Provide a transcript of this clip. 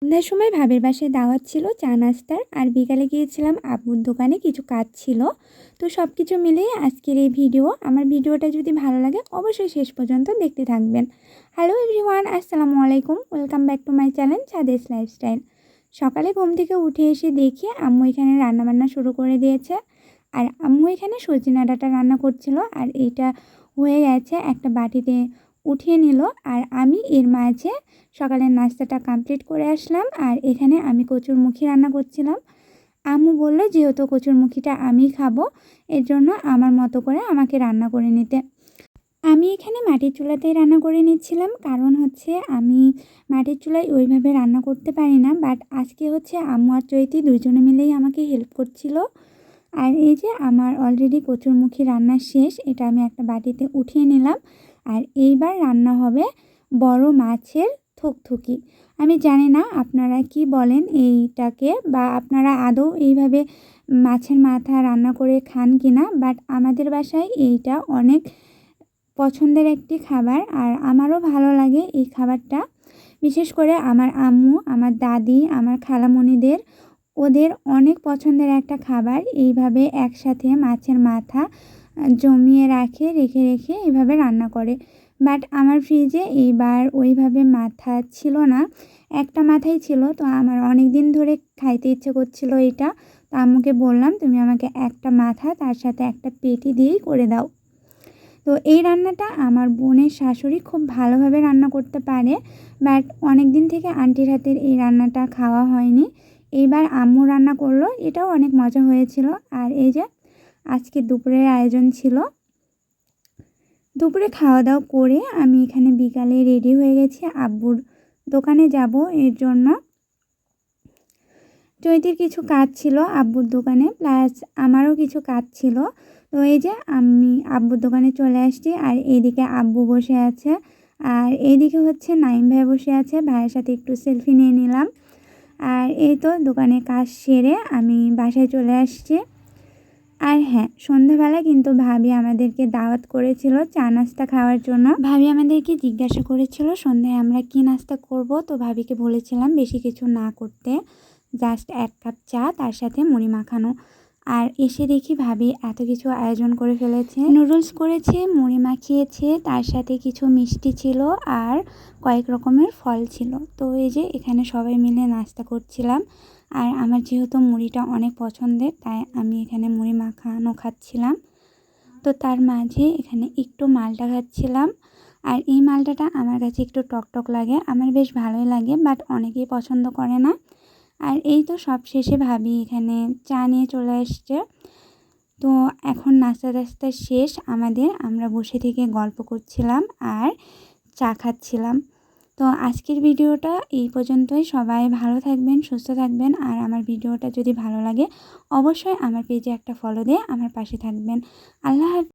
সন্ধ্যার সময় ভাবির বাসায় দাওয়াত ছিল চা নাস্তার, আর বিকালে গিয়েছিলাম আব্বুর দোকানে, কিছু কাজ ছিল। তো সব কিছু মিলিয়ে আজকের এই ভিডিও। আমার ভিডিওটা যদি ভালো লাগে অবশ্যই শেষ পর্যন্ত দেখতে থাকবেন। হ্যালো এভরিওয়ান, আসসালামু আলাইকুম, welcome back to my channel ছাদেস লাইফস্টাইল। সকালে ঘুম থেকে উঠে এসে দেখি আম্মু এখানে রান্নাবান্না শুরু করে দিয়েছে। আর আম্মু এখানে সজনে ডাঁটা রান্না করছিল, আর এইটা হয়ে গেছে একটা বাটিতে উঠিয়ে নিল। আর আমি এর মাঝে সকালের নাস্তাটা কমপ্লিট করে আসলাম। আর এখানে আমি কচুরমুখী রান্না করছিলাম। আম্মু বলল যেহেতু কচুরমুখীটা আমি খাবো, এর জন্য আমার মতো করে আমাকে রান্না করে নিতে। আমি এখানে মাটির চুলাতেই রান্না করে নিচ্ছিলাম, কারণ হচ্ছে আমি মাটির চুলায় ওইভাবে রান্না করতে পারি না। বাট আজকে হচ্ছে আম্মু আর চৈতি দুজনে মিলেই আমাকে হেল্প করছিল। আর এই যে আমার অলরেডি কচুরমুখী রান্না শেষ, এটা আমি একটা বাটিতে উঠিয়ে নিলাম। আর এইবার রান্না হবে বড় মাছের থুকথুকি। আমি জানি না আপনারা কি বলেন এইটাকে, বা আপনারা আদৌ এইভাবে মাছের মাথা রান্না করে খান কি না। বাট আমাদের বাসায় এইটা অনেক পছন্দের একটি খাবার, আর আমারও ভালো লাগে এই খাবারটা। বিশেষ করে আমার আম্মু, আমার দাদি, আমার খালামণিদের, ওদের অনেক পছন্দের একটা খাবার। এইভাবে একসাথে মাছের মাথা জমিয়ে রেখে রেখে এইভাবে রান্না করে। বাট আমার ফ্রিজে এইবার ওইভাবে মাথা ছিল না, একটা মাথাই ছিল। তো আমার অনেক দিন ধরে খাইতে ইচ্ছে করছিল এটা। তো আম্মুকে বললাম তুমি আমাকে একটা মাথা তার সাথে একটা পেটি দিয়েই করে দাও। তো এই রান্নাটা আমার বোনের শাশুড়ি খুব ভালোভাবে রান্না করতে পারে। বাট অনেক দিন থেকে আন্টির হাতের এই রান্নাটা খাওয়া হয়নি। এইবার আম্মু রান্না করলো, এটাও অনেক মজা হয়েছিল। আর এই যে আজকে দুপুরের আয়োজন ছিল। দুপুরে খাওয়া দাওয়া করে আমি এখানে বিকালে রেডি হয়ে গেছি আব্বুর দোকানে যাব। এর জন্য চৈতির কিছু কাজ ছিল আব্বুর দোকানে, প্লাস আমারও কিছু কাজ ছিল। তো এই যে আমি আব্বুর দোকানে চলে আসছি। আর এইদিকে আব্বু বসে আছে, আর এইদিকে হচ্ছে নাইম ভাই বসে আছে। ভাইয়ের সাথে একটু সেলফি নিয়ে নিলাম। আর এই তো দোকানে কাজ সেরে আমি বাসায় চলে আসছি। আর হ্যাঁ, সন্ধ্যাবেলায় কিন্তু ভাবি আমাদেরকে দাওয়াত করেছিল চা নাস্তা খাওয়ার জন্য। ভাবি আমাদেরকে জিজ্ঞাসা করেছিল সন্ধ্যায় আমরা কি নাস্তা করব। তো ভাবিকে বলেছিলাম বেশি কিছু না করতে, জাস্ট 1 কাপ চা, তার সাথে মুড়ি মাখানো। আর এসে দেখি ভাবি এত কিছু আয়োজন করে ফেলেছে। নুডলস করেছে, মুড়ি মাখিয়েছে, তার সাথে কিছু মিষ্টি ছিল, আর কয়েক রকমের ফল ছিল। তো এই যে এখানে সবাই মিলে নাস্তা করছিলাম। আর আমার যেহেতু মুড়িটা অনেক পছন্দের, তাই আমি এখানে মুড়ি মাখানো খাচ্ছিলাম। তো তার মাঝে এখানে একটু মালটা খাচ্ছিলাম। আর এই মালটাটা আমার কাছে একটু টকটক লাগে, আমার বেশ ভালোই লাগে, বাট অনেকেই পছন্দ করে না। আর এই তো সব শেষে ভাবি এখানে চা নিয়ে চলে আসছে। তো এখন নাস্তা টাস্তা শেষ আমাদের, আমরা বসে থেকে গল্প করছিলাম আর চা খাচ্ছিলাম। তো আজকের ভিডিওটা এই পর্যন্তই। সবাই ভালো থাকবেন, সুস্থ থাকবেন। আর আমার ভিডিওটা যদি ভালো লাগে অবশ্যই আমার পেজে একটা ফলো দিয়ে আমার পাশে থাকবেন। আল্লাহ হাফেজ।